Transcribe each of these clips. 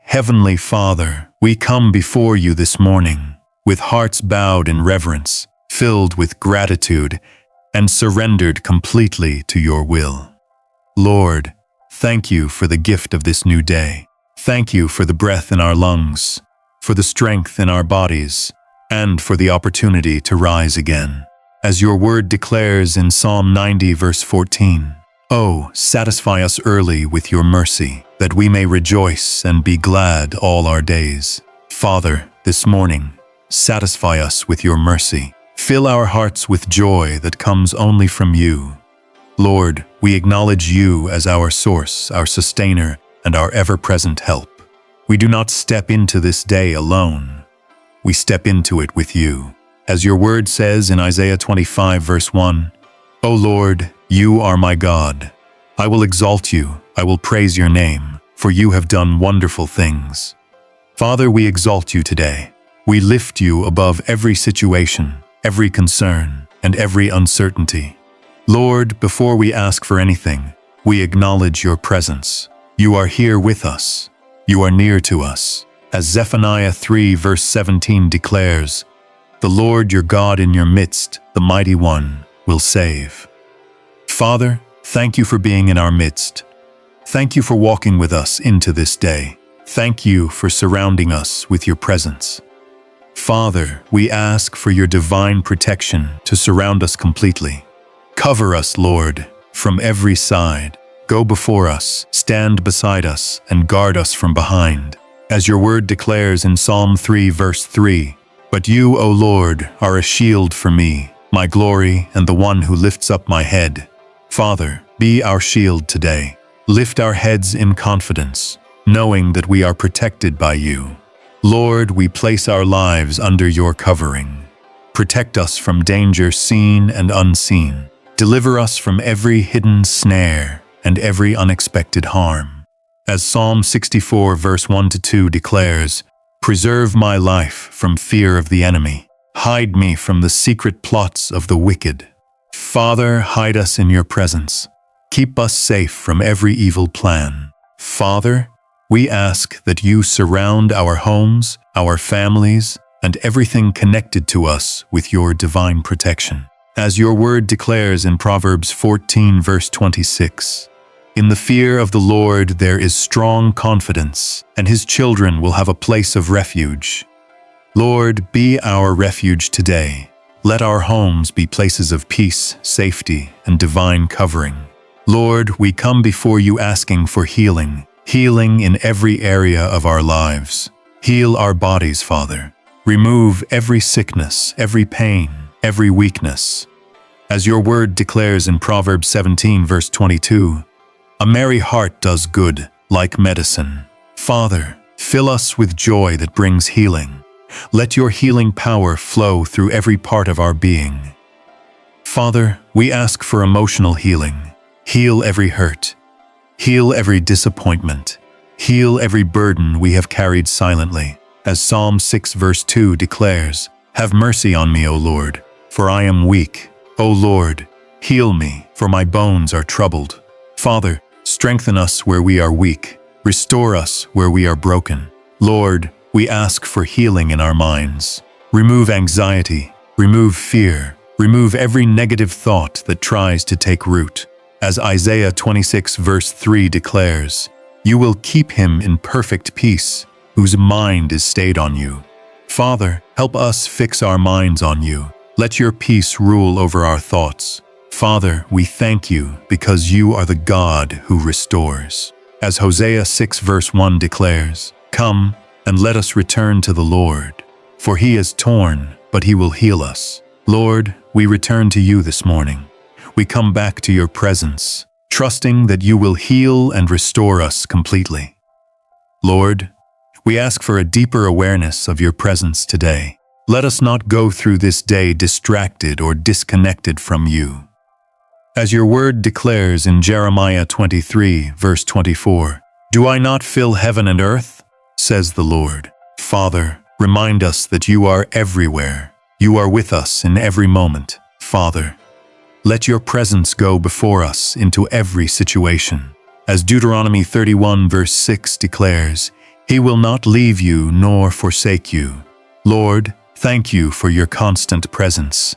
Heavenly Father, we come before you this morning with hearts bowed in reverence, filled with gratitude, and surrendered completely to your will. Lord, thank you for the gift of this new day. Thank you for the breath in our lungs, for the strength in our bodies, and for the opportunity to rise again. As your word declares in Psalm 90 verse 14, "Oh, satisfy us early with your mercy, that we may rejoice and be glad all our days." Father, this morning, satisfy us with your mercy. Fill our hearts with joy that comes only from you. Lord, we acknowledge you as our source, our sustainer, and our ever-present help. We do not step into this day alone. We step into it with you. As your word says in Isaiah 25 verse 1, "O Lord, you are my God. I will exalt you, I will praise your name, for you have done wonderful things." Father, we exalt you today. We lift you above every situation, every concern, and every uncertainty. Lord, before we ask for anything, we acknowledge your presence. You are here with us. You are near to us. As Zephaniah 3 verse 17 declares, "The Lord your God in your midst, the mighty one, will save." Father, thank you for being in our midst. Thank you for walking with us into this day. Thank you for surrounding us with your presence. Father, we ask for your divine protection to surround us completely. Cover us, Lord, from every side. Go before us, stand beside us, and guard us from behind. As your word declares in Psalm 3 verse 3, "But you, O Lord, are a shield for me, my glory, and the one who lifts up my head." Father, be our shield today. Lift our heads in confidence, knowing that we are protected by you. Lord, we place our lives under your covering. Protect us from danger seen and unseen. Deliver us from every hidden snare and every unexpected harm. As Psalm 64 verse 1-2 declares, "Preserve my life from fear of the enemy. Hide me from the secret plots of the wicked." Father, hide us in your presence. Keep us safe from every evil plan. Father, we ask that you surround our homes, our families, and everything connected to us with your divine protection. As your word declares in Proverbs 14 verse 26, "In the fear of the Lord there is strong confidence, and his children will have a place of refuge." Lord, be our refuge today. Let our homes be places of peace, safety, and divine covering. Lord, we come before you asking for healing in every area of our lives. Heal our bodies, Father. Remove every sickness, every pain, every weakness. As your word declares in Proverbs 17 verse 22, "A merry heart does good, like medicine." Father, fill us with joy that brings healing. Let your healing power flow through every part of our being. Father, we ask for emotional healing. Heal every hurt. Heal every disappointment. Heal every burden we have carried silently. As Psalm 6 verse 2 declares, "Have mercy on me, O Lord, for I am weak. O Lord, heal me, for my bones are troubled." Father, strengthen us where we are weak. Restore us where we are broken. Lord, we ask for healing in our minds. Remove anxiety, remove fear, remove every negative thought that tries to take root. As Isaiah 26 verse 3 declares, "You will keep him in perfect peace, whose mind is stayed on you." Father, help us fix our minds on you. Let your peace rule over our thoughts. Father, we thank you because you are the God who restores. As Hosea 6 verse 1 declares, "Come and let us return to the Lord, for he is torn, but he will heal us." Lord, we return to you this morning. We come back to your presence, trusting that you will heal and restore us completely. Lord, we ask for a deeper awareness of your presence today. Let us not go through this day distracted or disconnected from you. As your word declares in Jeremiah 23 verse 24, "Do I not fill heaven and earth?" says the Lord. Father, remind us that you are everywhere. You are with us in every moment. Father, let your presence go before us into every situation. As Deuteronomy 31 verse 6 declares, He will not leave you nor forsake you. Lord, thank you for your constant presence.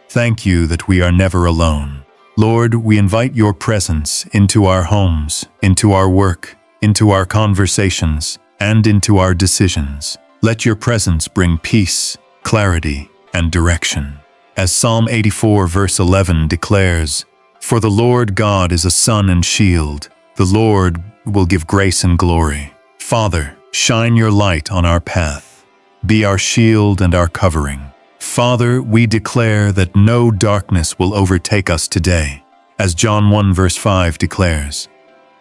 Thank you that we are never alone. Lord, we invite your presence into our homes, into our work, into our conversations, and into our decisions. Let your presence bring peace, clarity, and direction. As Psalm 84 verse 11 declares, "For the Lord God is a sun and shield. The Lord will give grace and glory." Father, shine your light on our path. Be our shield and our covering. Father, we declare that no darkness will overtake us today. As John 1 verse 5 declares,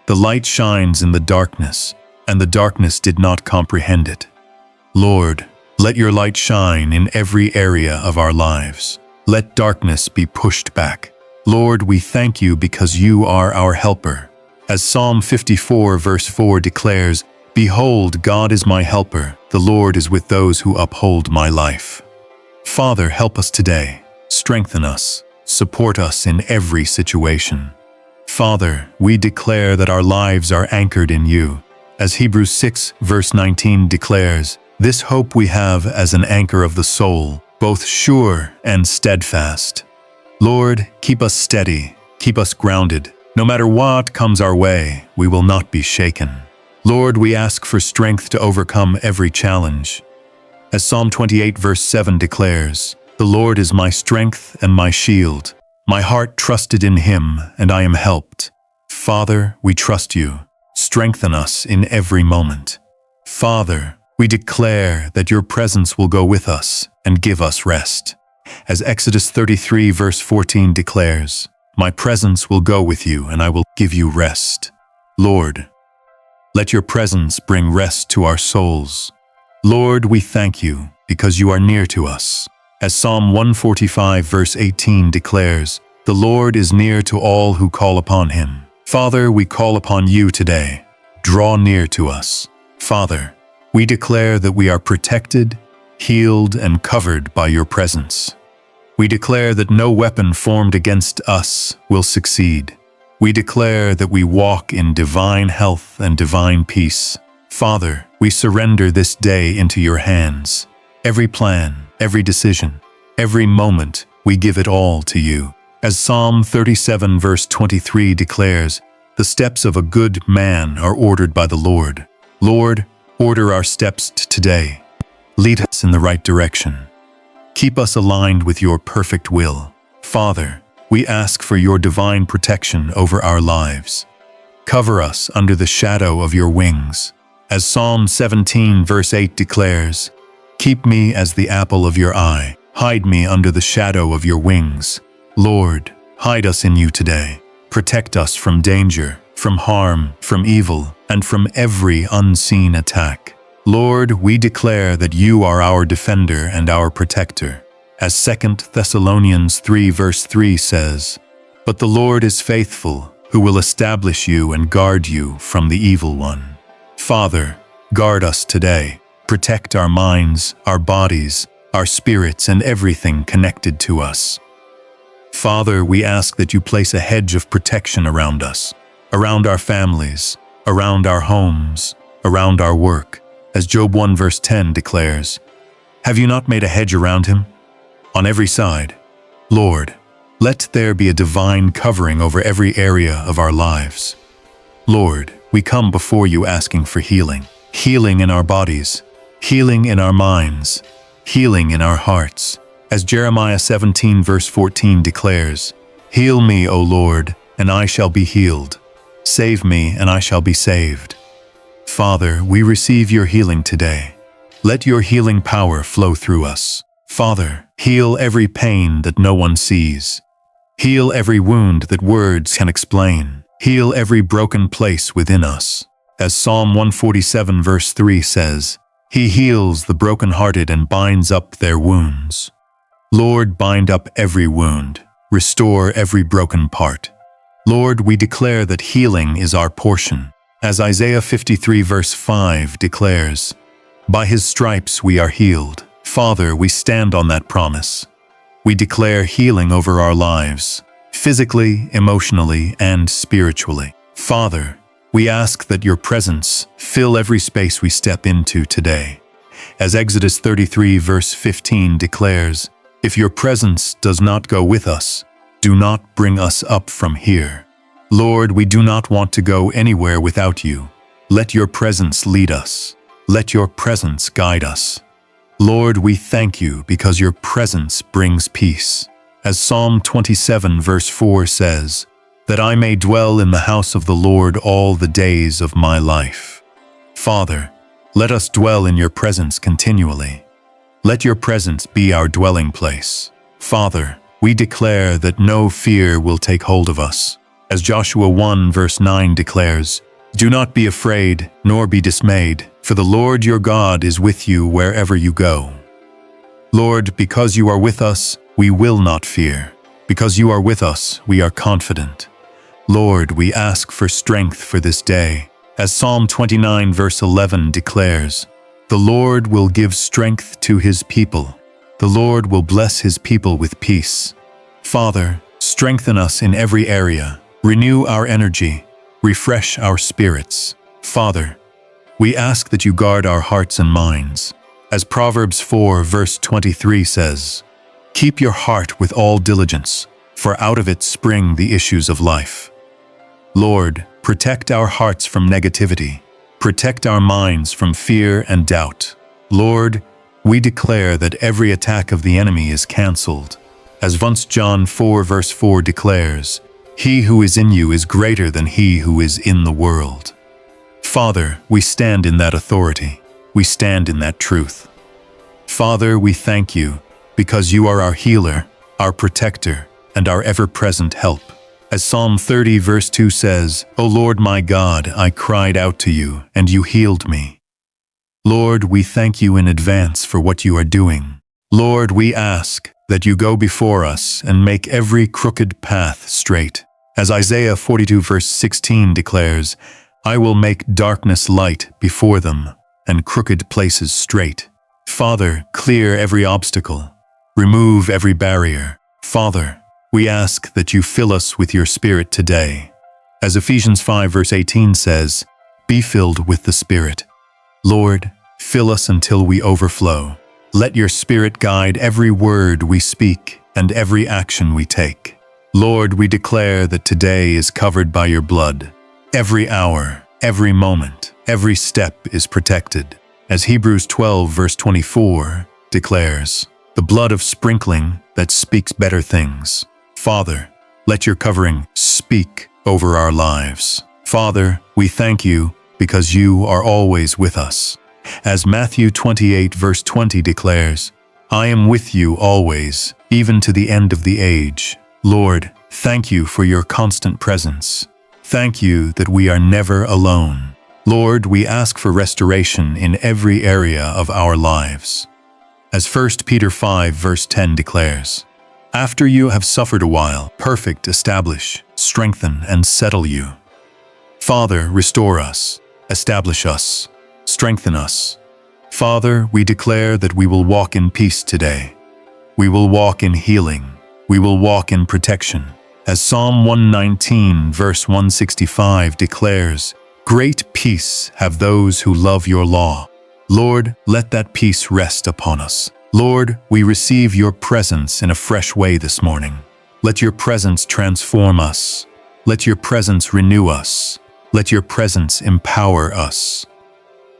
"The light shines in the darkness, and the darkness did not comprehend it." Lord, let your light shine in every area of our lives. Let darkness be pushed back. Lord, we thank you because you are our helper. As Psalm 54 verse 4 declares, "Behold, God is my helper. The Lord is with those who uphold my life." Father, help us today. Strengthen us. Support us in every situation. Father, we declare that our lives are anchored in you. As Hebrews 6 verse 19 declares, "This hope we have as an anchor of the soul, both sure and steadfast." Lord, keep us steady, keep us grounded. No matter what comes our way, we will not be shaken. Lord, we ask for strength to overcome every challenge. As Psalm 28 verse 7 declares, "The Lord is my strength and my shield. My heart trusted in him, and I am helped." Father, we trust you. Strengthen us in every moment. Father, we declare that your presence will go with us and give us rest. As Exodus 33 verse 14 declares, "My presence will go with you, and I will give you rest." Lord, let your presence bring rest to our souls. Lord, we thank you because you are near to us. As Psalm 145 verse 18 declares, "The Lord is near to all who call upon him." Father, we call upon you today. Draw near to us. Father, we declare that we are protected, healed, and covered by your presence. We declare that no weapon formed against us will succeed. We declare that we walk in divine health and divine peace. Father, we surrender this day into your hands. Every plan, every decision, every moment, we give it all to you. As Psalm 37 verse 23 declares, "The steps of a good man are ordered by the Lord." Lord, order our steps today. Lead us in the right direction. Keep us aligned with your perfect will. Father, we ask for your divine protection over our lives. Cover us under the shadow of your wings. As Psalm 17 verse 8 declares, "Keep me as the apple of your eye. Hide me under the shadow of your wings." Lord, hide us in you today. Protect us from danger, from harm, from evil, and from every unseen attack. Lord, we declare that you are our defender and our protector. As 2 Thessalonians 3 verse 3 says, "But the Lord is faithful, who will establish you and guard you from the evil one." Father, guard us today. Protect our minds, our bodies, our spirits, and everything connected to us. Father, we ask that you place a hedge of protection around us, around our families, around our homes, around our work. As Job 1 verse 10 declares, "Have you not made a hedge around him? On every side." Lord, let there be a divine covering over every area of our lives. Lord, we come before you asking for healing. Healing in our bodies, healing in our minds, healing in our hearts. As Jeremiah 17 verse 14 declares, "Heal me, O Lord, and I shall be healed. Save me, and I shall be saved." Father, we receive your healing today. Let your healing power flow through us. Father, heal every pain that no one sees. Heal every wound that words can explain. Heal every broken place within us. As Psalm 147 verse 3 says, "He heals the brokenhearted and binds up their wounds." Lord, bind up every wound. Restore every broken part. Lord, we declare that healing is our portion. As Isaiah 53 verse 5 declares, "By his stripes we are healed." Father, we stand on that promise. We declare healing over our lives, physically, emotionally, and spiritually. Father, we ask that your presence fill every space we step into today. As Exodus 33 verse 15 declares, "If your presence does not go with us, do not bring us up from here." Lord, we do not want to go anywhere without you. Let your presence lead us. Let your presence guide us. Lord, we thank you because your presence brings peace. As Psalm 27 verse 4 says, "That I may dwell in the house of the Lord all the days of my life." Father, let us dwell in your presence continually. Let your presence be our dwelling place. Father, we declare that no fear will take hold of us. As Joshua 1 verse 9 declares, "Do not be afraid, nor be dismayed, for the Lord your God is with you wherever you go." Lord, because you are with us, we will not fear. Because you are with us, we are confident. Lord, we ask for strength for this day. As Psalm 29 verse 11 declares, "The Lord will give strength to his people. The Lord will bless his people with peace." Father, strengthen us in every area. Renew our energy. Refresh our spirits. Father, we ask that you guard our hearts and minds. As Proverbs 4 verse 23 says, "Keep your heart with all diligence, for out of it spring the issues of life." Lord, protect our hearts from negativity. Protect our minds from fear and doubt. Lord, we declare that every attack of the enemy is cancelled. As 1 John 4 verse 4 declares, "He who is in you is greater than he who is in the world." Father, we stand in that authority. We stand in that truth. Father, we thank you because you are our healer, our protector, and our ever-present help. As Psalm 30 verse 2 says, "O Lord my God, I cried out to you, and you healed me." Lord, we thank you in advance for what you are doing. Lord, we ask that you go before us and make every crooked path straight. As Isaiah 42 verse 16 declares, "I will make darkness light before them, and crooked places straight." Father, clear every obstacle. Remove every barrier. Father, we ask that you fill us with your Spirit today. As Ephesians 5 verse 18 says, "Be filled with the Spirit." Lord, fill us until we overflow. Let your Spirit guide every word we speak and every action we take. Lord, we declare that today is covered by your blood. Every hour, every moment, every step is protected. As Hebrews 12 verse 24 declares, "The blood of sprinkling that speaks better things." Father, let your covering speak over our lives. Father, we thank you because you are always with us. As Matthew 28 verse 20 declares, "I am with you always, even to the end of the age." Lord, thank you for your constant presence. Thank you that we are never alone. Lord, we ask for restoration in every area of our lives. As 1 Peter 5 verse 10 declares, "After you have suffered a while, perfect, establish, strengthen, and settle you." Father, restore us, establish us, strengthen us. Father, we declare that we will walk in peace today. We will walk in healing. We will walk in protection. As Psalm 119 verse 165 declares, "Great peace have those who love your law." Lord, let that peace rest upon us. Lord, we receive your presence in a fresh way this morning. Let your presence transform us. Let your presence renew us. Let your presence empower us.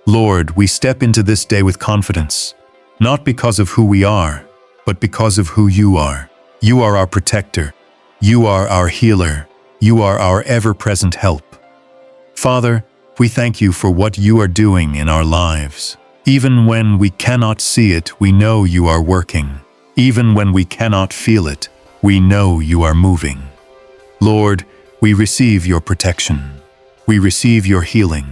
Lord, we step into this day with confidence, not because of who we are, but because of who you are. You are our protector. You are our healer. You are our ever-present help. Father, we thank you for what you are doing in our lives. Even when we cannot see it, we know you are working. Even when we cannot feel it, we know you are moving. Lord, we receive your protection. We receive your healing.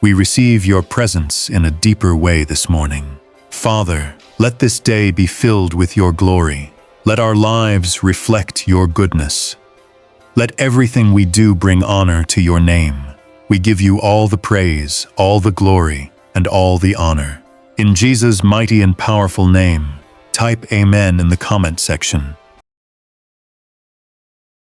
We receive your presence in a deeper way this morning. Father, let this day be filled with your glory. Let our lives reflect your goodness. Let everything we do bring honor to your name. We give you all the praise, all the glory, and all the honor. In Jesus' mighty and powerful name, type Amen in the comment section.